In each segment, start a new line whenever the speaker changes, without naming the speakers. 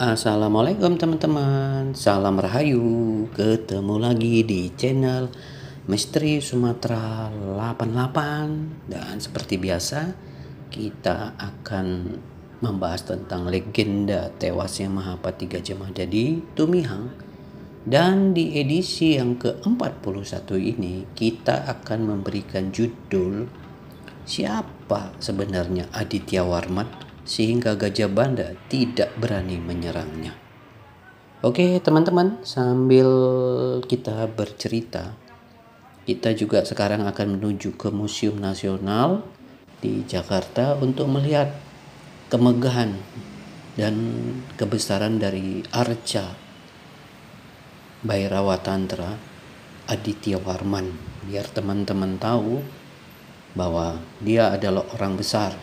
Assalamualaikum teman-teman, salam rahayu. Ketemu lagi di channel Misteri Sumatera 88. Dan seperti biasa kita akan membahas tentang legenda tewasnya Mahapati Gajah Mada di Tumihang. Dan di edisi yang ke-41 ini kita akan memberikan judul Siapa sebenarnya Aditya Warman sehingga Gajah Mada tidak berani menyerangnya. Oke teman-teman, sambil kita bercerita, kita juga sekarang akan menuju ke Museum Nasional di Jakarta untuk melihat kemegahan dan kebesaran dari arca Bhairawa Tantra Aditya Warman, biar teman-teman tahu bahwa dia adalah orang besar.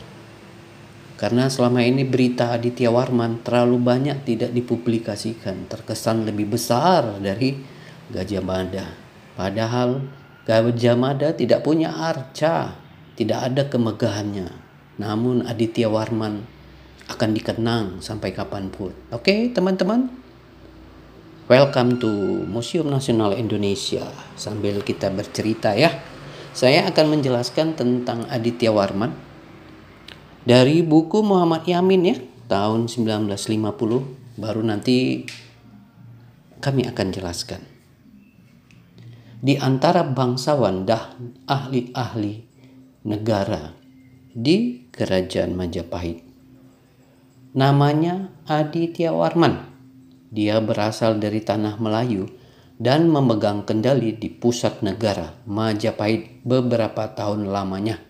Karena selama ini berita Aditya Warman terlalu banyak tidak dipublikasikan, terkesan lebih besar dari Gajah Mada. Padahal Gajah Mada tidak punya arca, tidak ada kemegahannya. Namun Aditya Warman akan dikenang sampai kapanpun. Oke teman-teman, welcome to Museum Nasional Indonesia. Sambil kita bercerita ya, saya akan menjelaskan tentang Aditya Warman dari buku Muhammad Yamin ya, tahun 1950, baru nanti kami akan jelaskan. Di antara bangsawan dan ahli-ahli negara di Kerajaan Majapahit, namanya Aditya Warman. Dia berasal dari tanah Melayu dan memegang kendali di pusat negara Majapahit beberapa tahun lamanya.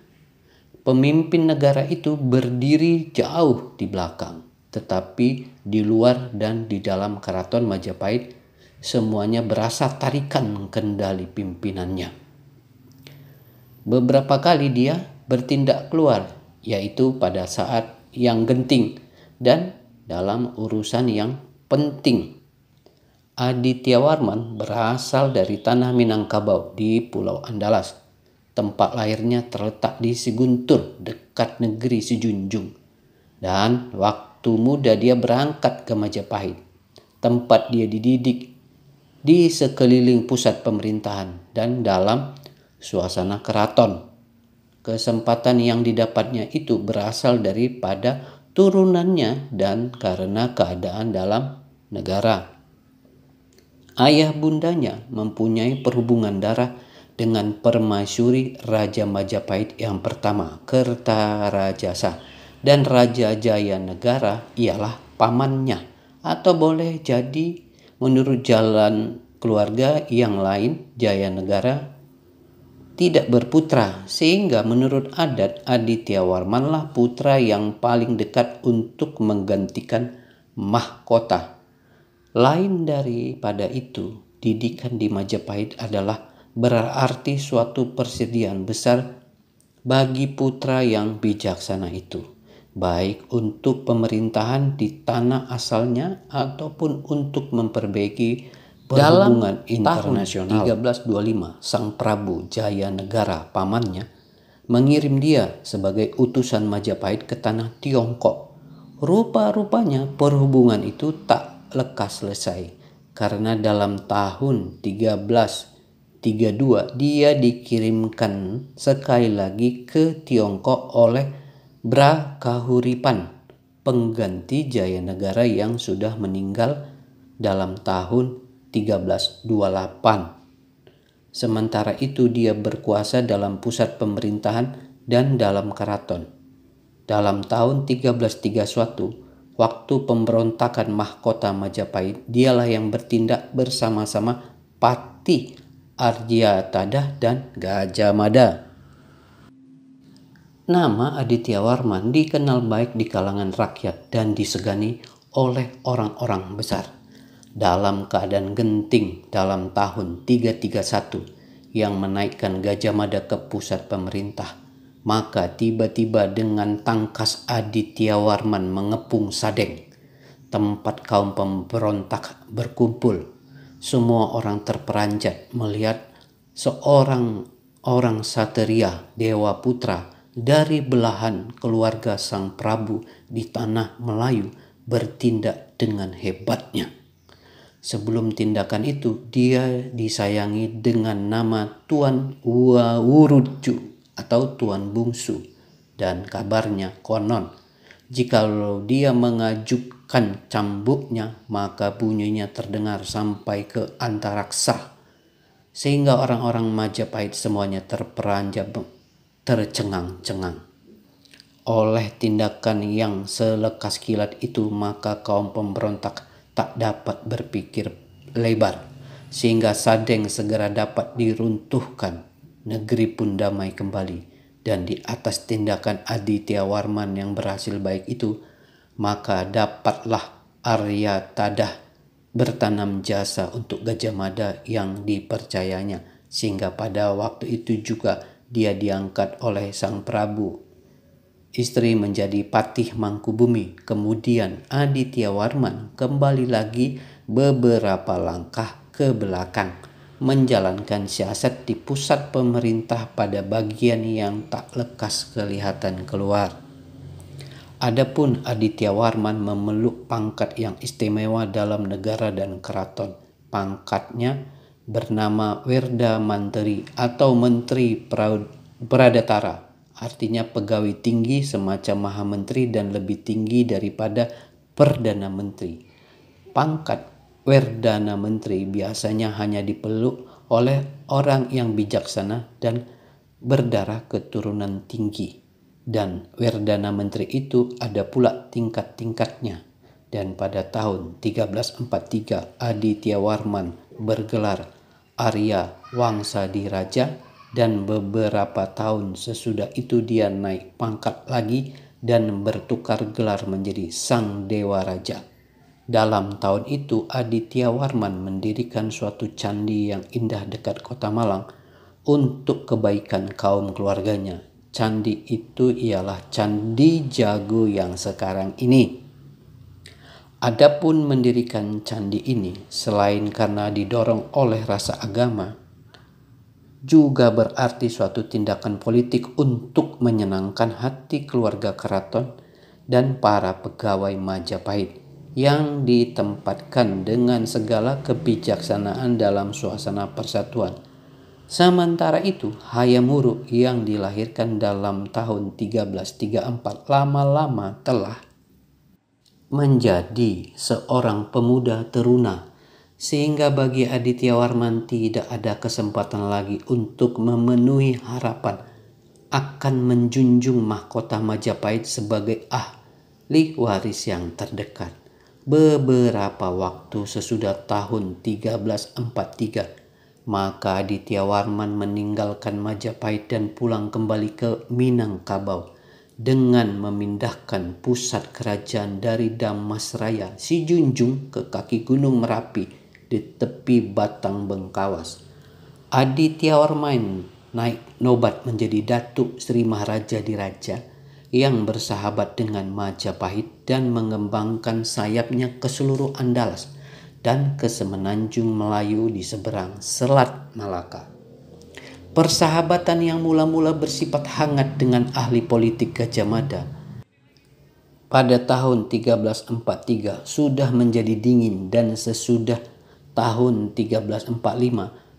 Pemimpin negara itu berdiri jauh di belakang, tetapi di luar dan di dalam keraton Majapahit semuanya berasa tarikan kendali pimpinannya. Beberapa kali dia bertindak keluar, yaitu pada saat yang genting dan dalam urusan yang penting. Aditya Warman berasal dari tanah Minangkabau di Pulau Andalas. Tempat lahirnya terletak di Siguntur, dekat negeri Sijunjung. Dan waktu muda dia berangkat ke Majapahit, tempat dia dididik di sekeliling pusat pemerintahan dan dalam suasana keraton. Kesempatan yang didapatnya itu berasal daripada turunannya dan karena keadaan dalam negara. Ayah bundanya mempunyai perhubungan darah dengan permaisuri Raja Majapahit yang pertama, Kertarajasa, dan Raja Jayanegara ialah pamannya, atau boleh jadi menurut jalan keluarga yang lain Jayanegara tidak berputra, sehingga menurut adat Aditya Warmanlah putra yang paling dekat untuk menggantikan mahkota. Lain daripada itu, didikan di Majapahit adalah berarti suatu persediaan besar bagi putra yang bijaksana itu, baik untuk pemerintahan di tanah asalnya ataupun untuk memperbaiki perhubungan internasional. Dalam tahun 1325, Sang Prabu Jayanegara pamannya mengirim dia sebagai utusan Majapahit ke tanah Tiongkok. Rupa-rupanya perhubungan itu tak lekas selesai, karena dalam tahun 1332 dia dikirimkan sekali lagi ke Tiongkok oleh Brakahuripan, pengganti Jayanegara yang sudah meninggal dalam tahun 1328. Sementara itu dia berkuasa dalam pusat pemerintahan dan dalam keraton. Dalam tahun 1331, waktu pemberontakan mahkota Majapahit, dialah yang bertindak bersama-sama Patih Arjatadah dan Gajah Mada. Nama Aditya Warman dikenal baik di kalangan rakyat dan disegani oleh orang-orang besar. Dalam keadaan genting dalam tahun 331 yang menaikkan Gajah Mada ke pusat pemerintah, maka tiba-tiba dengan tangkas Aditya Warman mengepung Sadeng, tempat kaum pemberontak berkumpul. Semua orang terperanjat melihat seorang orang Sateria Dewa Putra dari belahan keluarga Sang Prabu di tanah Melayu bertindak dengan hebatnya. Sebelum tindakan itu, dia disayangi dengan nama Tuan Wawuruju atau Tuan Bungsu. Dan kabarnya konon, jikalau dia mengajukan cambuknya, maka bunyinya terdengar sampai ke antaraksa. Sehingga orang-orang Majapahit semuanya terperanjat tercengang-cengang. Oleh tindakan yang selekas kilat itu, maka kaum pemberontak tak dapat berpikir lebar, sehingga Sadeng segera dapat diruntuhkan. Negeri pun damai kembali, dan di atas tindakan Aditya Warman yang berhasil baik itu, maka dapatlah Arya Tadah bertanam jasa untuk Gajah Mada yang dipercayanya, sehingga pada waktu itu juga dia diangkat oleh Sang Prabu istri menjadi Patih Mangkubumi. Kemudian Aditya Warman kembali lagi beberapa langkah ke belakang, menjalankan siasat di pusat pemerintah pada bagian yang tak lekas kelihatan keluar. Adapun Aditya Warman memeluk pangkat yang istimewa dalam negara dan keraton. Pangkatnya bernama Werda Manteri atau Menteri Pradatara. Artinya pegawai tinggi semacam Maha Menteri dan lebih tinggi daripada Perdana Menteri. Pangkat Werdana Menteri biasanya hanya dipeluk oleh orang yang bijaksana dan berdarah keturunan tinggi. Dan Werdana Menteri itu ada pula tingkat-tingkatnya. Dan pada tahun 1343 Aditya Warman bergelar Arya Wangsadiraja. Dan beberapa tahun sesudah itu dia naik pangkat lagi dan bertukar gelar menjadi Sang Dewa Raja. Dalam tahun itu Aditya Warman mendirikan suatu candi yang indah dekat kota Malang untuk kebaikan kaum keluarganya. Candi itu ialah Candi Jago yang sekarang ini. Adapun mendirikan candi ini selain karena didorong oleh rasa agama, juga berarti suatu tindakan politik untuk menyenangkan hati keluarga keraton dan para pegawai Majapahit yang ditempatkan dengan segala kebijaksanaan dalam suasana persatuan. Sementara itu, Hayam Wuruk yang dilahirkan dalam tahun 1334 lama-lama telah menjadi seorang pemuda teruna, sehingga bagi Aditya Warman tidak ada kesempatan lagi untuk memenuhi harapan akan menjunjung mahkota Majapahit sebagai ahli waris yang terdekat. Beberapa waktu sesudah tahun 1343, maka Aditya Warman meninggalkan Majapahit dan pulang kembali ke Minangkabau dengan memindahkan pusat kerajaan dari Damasraya Sijunjung ke kaki Gunung Merapi di tepi Batang Bengkawas. Aditya Warman naik nobat menjadi Datuk Sri Maharaja Diraja yang bersahabat dengan Majapahit dan mengembangkan sayapnya ke seluruh Andalas dan ke semenanjung Melayu di seberang Selat Malaka. Persahabatan yang mula-mula bersifat hangat dengan ahli politik Gajah Mada pada tahun 1343 sudah menjadi dingin, dan sesudah tahun 1345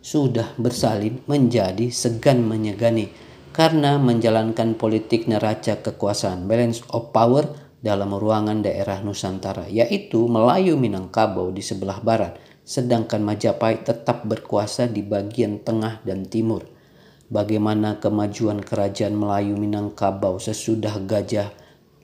sudah bersalin menjadi segan menyegani karena menjalankan politik neraca kekuasaan, balance of power dalam ruangan daerah Nusantara, yaitu Melayu Minangkabau di sebelah barat, sedangkan Majapahit tetap berkuasa di bagian tengah dan timur. Bagaimana kemajuan kerajaan Melayu Minangkabau sesudah Gajah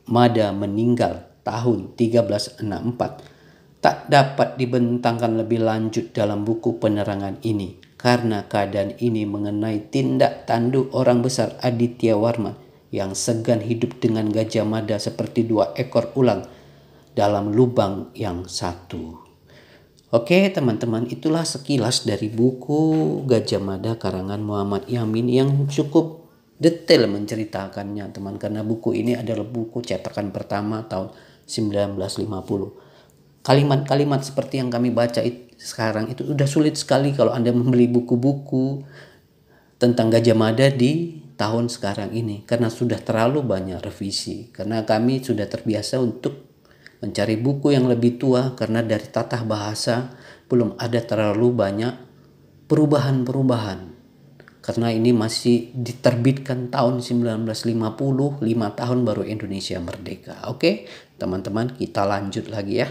Mada meninggal tahun 1364 tak dapat dibentangkan lebih lanjut dalam buku penerangan ini, karena keadaan ini mengenai tindak tanduk orang besar Aditya Warman yang segan hidup dengan Gajah Mada seperti dua ekor ulang dalam lubang yang satu. Oke teman-teman, itulah sekilas dari buku Gajah Mada karangan Muhammad Yamin yang cukup detail menceritakannya teman, karena buku ini adalah buku cetakan pertama tahun 1950. Kalimat-kalimat seperti yang kami baca sekarang itu sudah sulit sekali kalau Anda membeli buku-buku tentang Gajah Mada di tahun sekarang ini, karena sudah terlalu banyak revisi, karena kami sudah terbiasa untuk mencari buku yang lebih tua karena dari tata bahasa belum ada terlalu banyak perubahan-perubahan. Karena ini masih diterbitkan tahun 1950, 5 tahun baru Indonesia merdeka. Oke, teman-teman, kita lanjut lagi ya.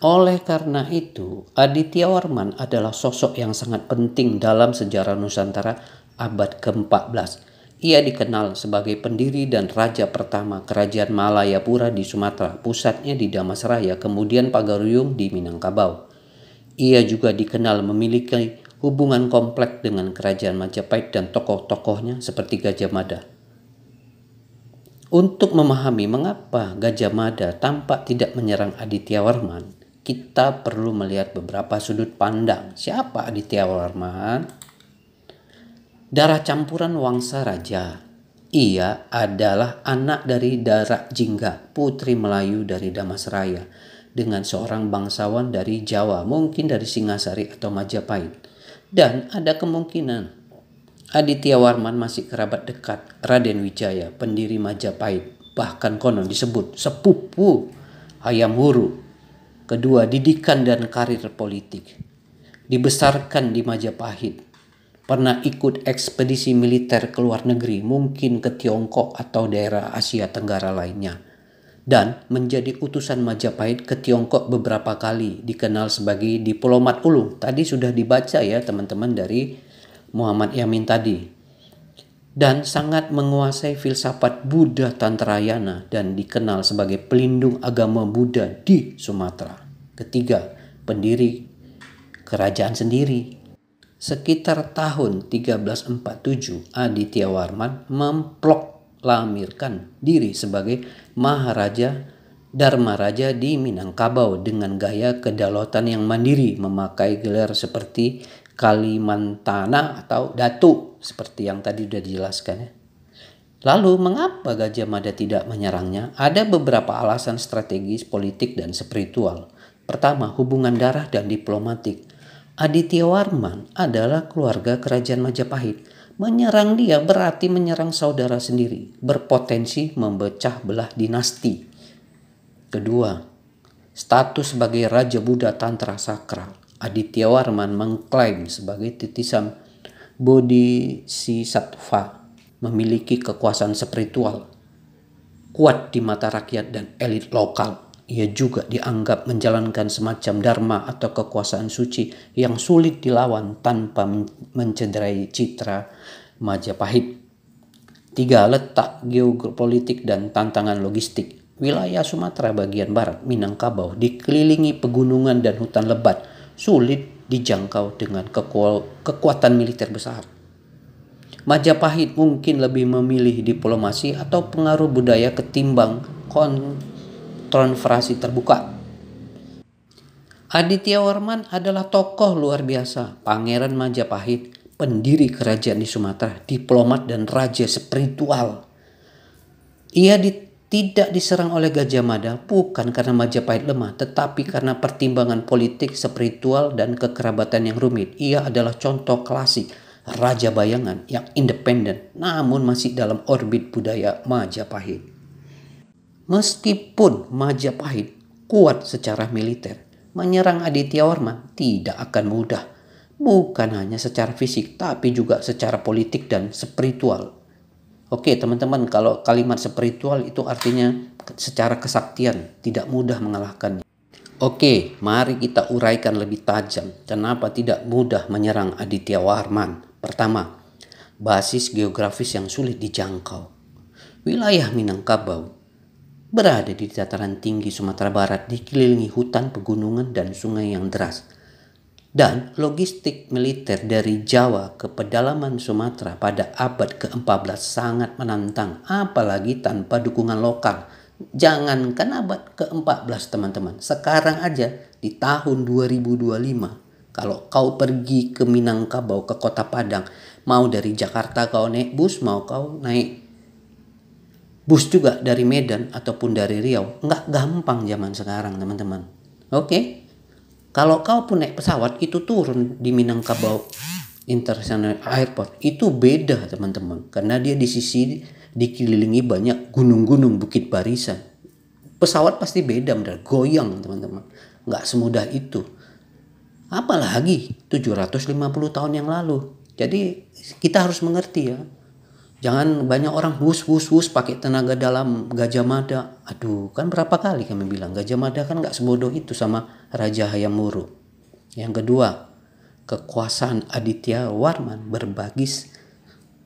Oleh karena itu, Aditya Warman adalah sosok yang sangat penting dalam sejarah Nusantara abad ke-14. Ia dikenal sebagai pendiri dan raja pertama Kerajaan Malayapura di Sumatera, pusatnya di Damastraya, kemudian Pagaruyung di Minangkabau. Ia juga dikenal memiliki hubungan kompleks dengan Kerajaan Majapahit dan tokoh-tokohnya seperti Gajah Mada. Untuk memahami mengapa Gajah Mada tampak tidak menyerang Aditya Warman, kita perlu melihat beberapa sudut pandang. Siapa Aditya Warman? Darah campuran Wangsa Raja. Ia adalah anak dari Dara Jingga, putri Melayu dari Damastraya, dengan seorang bangsawan dari Jawa, mungkin dari Singasari atau Majapahit. Dan ada kemungkinan Aditya Warman masih kerabat dekat Raden Wijaya, pendiri Majapahit. Bahkan konon disebut sepupu Hayam Wuruk. Kedua, didikan dan karir politik. Dibesarkan di Majapahit. Pernah ikut ekspedisi militer ke luar negeri, mungkin ke Tiongkok atau daerah Asia Tenggara lainnya. Dan menjadi utusan Majapahit ke Tiongkok beberapa kali, dikenal sebagai diplomat ulung. Tadi sudah dibaca ya teman-teman dari Muhammad Yamin tadi. Dan sangat menguasai filsafat Buddha Tantrayana dan dikenal sebagai pelindung agama Buddha di Sumatera. Ketiga, pendiri kerajaan sendiri. Sekitar tahun 1347, Aditya Warman memproklamirkan diri sebagai Maharaja Dharmaraja di Minangkabau dengan gaya kedaulatan yang mandiri, memakai gelar seperti Kalimantana atau Datu seperti yang tadi sudah dijelaskan ya. Lalu mengapa Gajah Mada tidak menyerangnya? Ada beberapa alasan strategis, politik, dan spiritual. Pertama, hubungan darah dan diplomatik. Aditya Warman adalah keluarga kerajaan Majapahit. Menyerang dia berarti menyerang saudara sendiri, berpotensi memecah belah dinasti. Kedua, status sebagai Raja Buddha Tantra Sakral. Aditya Warman mengklaim sebagai titisan Bodhisattva, memiliki kekuasaan spiritual kuat di mata rakyat dan elit lokal. Ia juga dianggap menjalankan semacam dharma atau kekuasaan suci yang sulit dilawan tanpa mencederai citra Majapahit. Tiga, letak geopolitik dan tantangan logistik. Wilayah Sumatera bagian barat, Minangkabau, dikelilingi pegunungan dan hutan lebat, sulit dijangkau dengan kekuatan militer besar. Majapahit mungkin lebih memilih diplomasi atau pengaruh budaya ketimbang konfrontasi terbuka. Aditya Warman adalah tokoh luar biasa, Pangeran Majapahit, pendiri kerajaan di Sumatera, diplomat dan raja spiritual. Ia tidak diserang oleh Gajah Mada bukan karena Majapahit lemah, tetapi karena pertimbangan politik, spiritual, dan kekerabatan yang rumit. Ia adalah contoh klasik raja bayangan yang independen namun masih dalam orbit budaya Majapahit. Meskipun Majapahit kuat secara militer, menyerang Aditya Warman tidak akan mudah. Bukan hanya secara fisik, tapi juga secara politik dan spiritual. Oke teman-teman, kalau kalimat spiritual itu artinya secara kesaktian, tidak mudah mengalahkannya. Oke, mari kita uraikan lebih tajam kenapa tidak mudah menyerang Aditya Warman. Pertama, basis geografis yang sulit dijangkau. Wilayah Minangkabau berada di dataran tinggi Sumatera Barat, dikelilingi hutan, pegunungan, dan sungai yang deras. Dan logistik militer dari Jawa ke pedalaman Sumatera pada abad ke-14 sangat menantang, apalagi tanpa dukungan lokal. Jangankan abad ke-14 teman-teman, sekarang aja di tahun 2025, kalau kau pergi ke Minangkabau, ke Kota Padang, mau dari Jakarta kau naik bus, mau kau naik bus juga dari Medan ataupun dari Riau, nggak gampang zaman sekarang teman-teman. Oke? Kalau kau pun naik pesawat itu turun di Minangkabau International Airport, itu beda teman-teman, karena dia di sisi dikelilingi banyak gunung-gunung, bukit barisan. Pesawat pasti beda, benar, goyang teman-teman. Nggak semudah itu. Apalagi 750 tahun yang lalu. Jadi kita harus mengerti ya. Jangan banyak orang wus pakai tenaga dalam Gajah Mada. Aduh, kan berapa kali kami bilang Gajah Mada kan nggak sebodoh itu sama Raja Hayam Wuruk. Yang kedua, kekuasaan Aditya Warman berbasis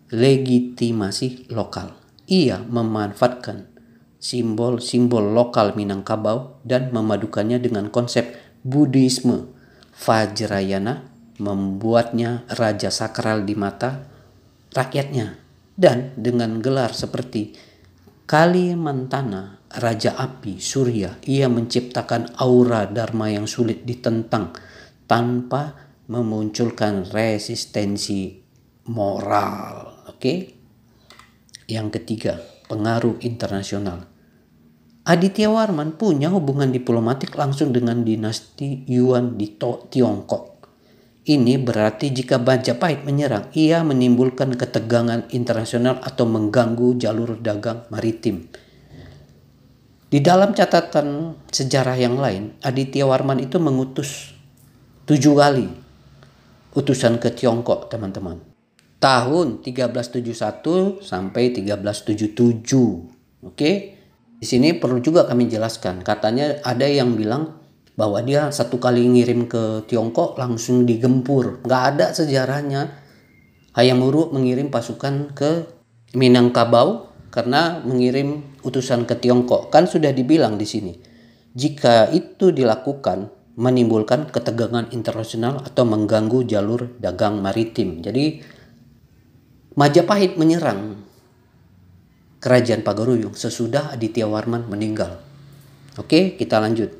legitimasi lokal. Ia memanfaatkan simbol-simbol lokal Minangkabau dan memadukannya dengan konsep Buddhisme. Vajrayana membuatnya raja sakral di mata rakyatnya, dan dengan gelar seperti Kalimantana, Raja Api Surya, ia menciptakan aura dharma yang sulit ditentang tanpa memunculkan resistensi moral. Oke. Yang ketiga, pengaruh internasional. Aditya Warman punya hubungan diplomatik langsung dengan dinasti Yuan di Tiongkok. Ini berarti jika Majapahit menyerang, ia menimbulkan ketegangan internasional atau mengganggu jalur dagang maritim. Di dalam catatan sejarah yang lain, Aditya Warman itu mengutus 7 kali utusan ke Tiongkok, teman-teman. Tahun 1371 sampai 1377. Oke. Di sini perlu juga kami jelaskan. Katanya ada yang bilang bahwa dia 1 kali ngirim ke Tiongkok langsung digempur. Nggak ada sejarahnya Hayam Wuruk mengirim pasukan ke Minangkabau karena mengirim utusan ke Tiongkok. Kan sudah dibilang di sini. Jika itu dilakukan, menimbulkan ketegangan internasional atau mengganggu jalur dagang maritim. Jadi Majapahit menyerang Kerajaan Pagaruyung sesudah Aditya Warman meninggal. Oke, kita lanjut.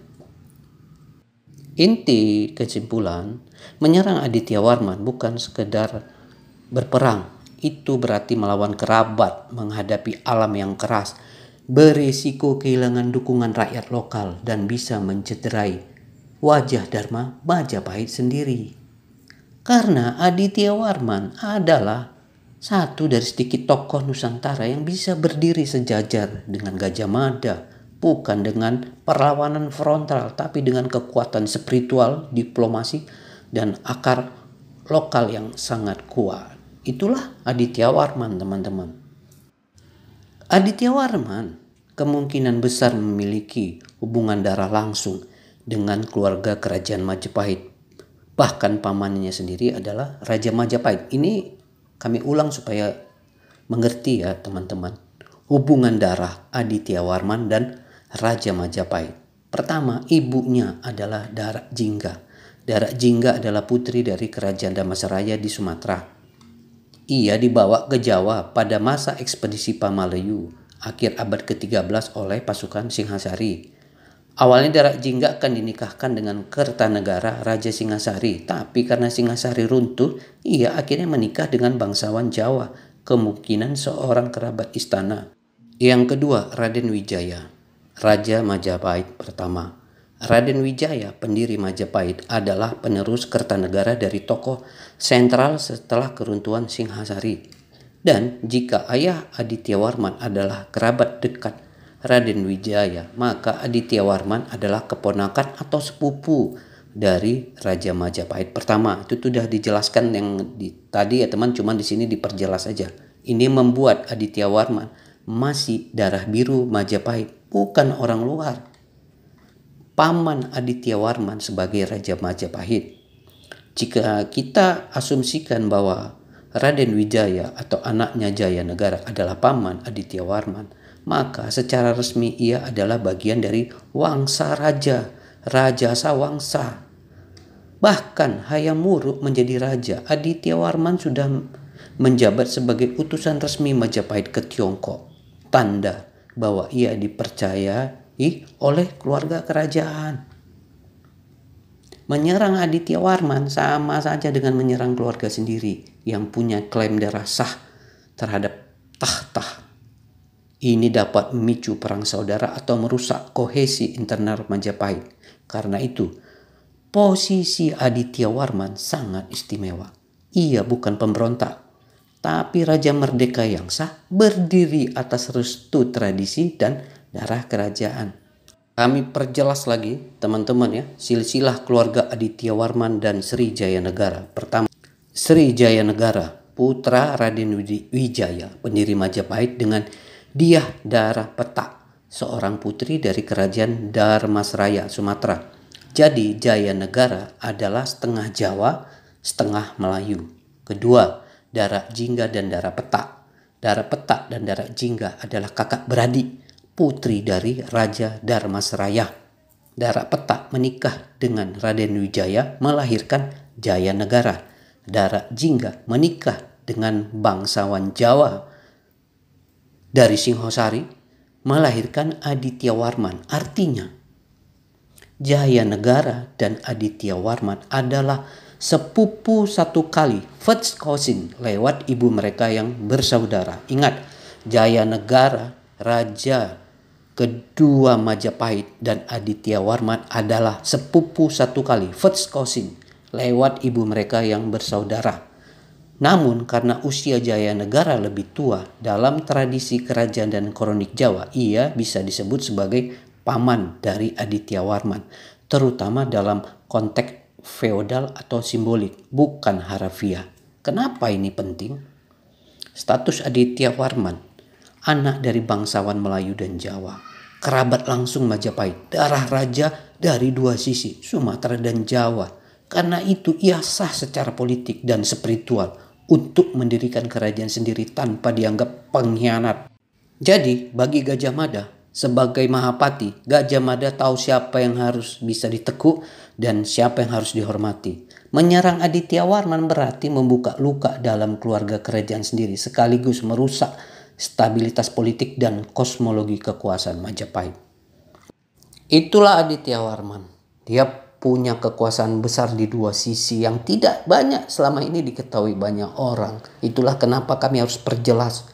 Inti kesimpulan, menyerang Aditya Warman bukan sekedar berperang. Itu berarti melawan kerabat, menghadapi alam yang keras, berisiko kehilangan dukungan rakyat lokal, dan bisa mencederai wajah Dharma Majapahit sendiri. Karena Aditya Warman adalah satu dari sedikit tokoh Nusantara yang bisa berdiri sejajar dengan Gajah Mada, bukan dengan perlawanan frontal, tapi dengan kekuatan spiritual, diplomasi, dan akar lokal yang sangat kuat. Itulah Aditya Warman, teman-teman. Aditya Warman kemungkinan besar memiliki hubungan darah langsung dengan keluarga kerajaan Majapahit. Bahkan pamannya sendiri adalah Raja Majapahit. Ini kami ulang supaya mengerti ya teman-teman. Hubungan darah Aditya Warman dan Raja Majapahit. Pertama, ibunya adalah Darak Jingga. Darak Jingga adalah putri dari Kerajaan Damaseraya di Sumatera. Ia dibawa ke Jawa pada masa ekspedisi Pamalayu akhir abad ke-13 oleh pasukan Singhasari. Awalnya Darak Jingga akan dinikahkan dengan Kertanegara Raja Singhasari, tapi karena Singhasari runtuh, ia akhirnya menikah dengan bangsawan Jawa, kemungkinan seorang kerabat istana. Yang kedua, Raden Wijaya, Raja Majapahit pertama. Raden Wijaya, pendiri Majapahit, adalah penerus Kertanegara dari tokoh sentral setelah keruntuhan Singhasari. Dan jika ayah Aditya Warman adalah kerabat dekat Raden Wijaya, maka Aditya Warman adalah keponakan atau sepupu dari Raja Majapahit pertama. Itu sudah dijelaskan yang tadi ya teman, cuman di sini diperjelas aja. Ini membuat Aditya Warman masih darah biru Majapahit, bukan orang luar. Paman Aditya Warman sebagai Raja Majapahit. Jika kita asumsikan bahwa Raden Wijaya atau anaknya Jaya Negara adalah paman Aditya Warman, maka secara resmi ia adalah bagian dari Wangsa Raja, Raja Sawangsa. Bahkan Hayam Wuruk menjadi raja, Aditya Warman sudah menjabat sebagai utusan resmi Majapahit ke Tiongkok. Tanda bahwa ia dipercayai oleh keluarga kerajaan. Menyerang Aditya Warman sama saja dengan menyerang keluarga sendiri yang punya klaim darah sah terhadap tahta. Ini dapat memicu perang saudara atau merusak kohesi internal Majapahit. Karena itu, posisi Aditya Warman sangat istimewa. Ia bukan pemberontak, tapi raja merdeka yang sah, berdiri atas restu tradisi dan darah kerajaan. Kami perjelas lagi teman-teman ya, silsilah keluarga Aditya Warman dan Sri Jaya Negara. Pertama, Sri Jaya Negara, putra Raden Wijaya, pendiri Majapahit dengan Diah Dara Petak, seorang putri dari kerajaan Dharmasraya, Sumatera. Jadi Jaya Negara adalah setengah Jawa, setengah Melayu. Kedua, Dara Jingga dan Dara Petak. Dara Petak dan Dara Jingga adalah kakak beradik, putri dari Raja Dharmasraya. Dara Petak menikah dengan Raden Wijaya melahirkan Jaya Negara. Dara Jingga menikah dengan bangsawan Jawa dari Singosari melahirkan Aditya Warman. Artinya Jaya Negara dan Aditya Warman adalah sepupu satu kali, first cousin, lewat ibu mereka yang bersaudara. Ingat, Jaya Negara, Raja kedua Majapahit, dan Aditya Warman adalah sepupu satu kali, first cousin, lewat ibu mereka yang bersaudara. Namun karena usia Jaya Negara lebih tua, dalam tradisi kerajaan dan kronik Jawa, ia bisa disebut sebagai paman dari Aditya Warman, terutama dalam konteks feodal atau simbolik, bukan harafiah. Kenapa ini penting? Status Aditya Warman, anak dari bangsawan Melayu dan Jawa, kerabat langsung Majapahit, darah raja dari dua sisi, Sumatera dan Jawa. Karena itu ia sah secara politik dan spiritual untuk mendirikan kerajaan sendiri tanpa dianggap pengkhianat. Jadi bagi Gajah Mada sebagai Mahapati, Gajah Mada tahu siapa yang harus bisa ditekuk dan siapa yang harus dihormati. Menyerang Aditya Warman berarti membuka luka dalam keluarga kerajaan sendiri, sekaligus merusak stabilitas politik dan kosmologi kekuasaan Majapahit. Itulah Aditya Warman. Dia punya kekuasaan besar di dua sisi yang tidak banyak selama ini diketahui banyak orang. Itulah kenapa kami harus perjelas.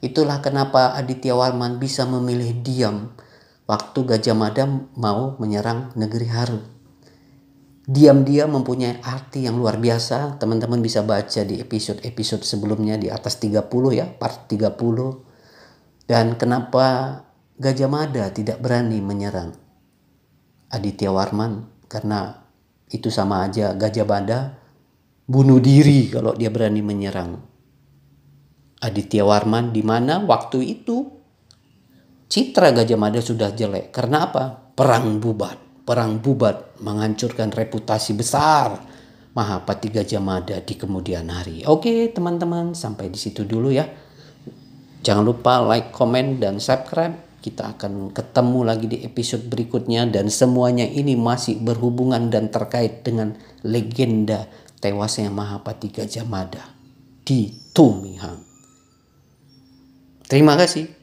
Itulah kenapa Aditya Warman bisa memilih diam waktu Gajah Mada mau menyerang negeri Haru. Diam-diam mempunyai arti yang luar biasa. Teman-teman bisa baca di episode-episode sebelumnya di atas 30 ya, part 30. Dan kenapa Gajah Mada tidak berani menyerang Aditya Warman? Karena itu sama aja Gajah Mada bunuh diri kalau dia berani menyerang Aditya Warman, di mana waktu itu citra Gajah Mada sudah jelek. Karena apa? Perang bubat menghancurkan reputasi besar Mahapati Gajah Mada di kemudian hari. Oke teman-teman, sampai di situ dulu ya. Jangan lupa like, comment, dan subscribe. Kita akan ketemu lagi di episode berikutnya, dan semuanya ini masih berhubungan dan terkait dengan legenda tewasnya Mahapati Gajah Mada di Tumihang. Terima kasih.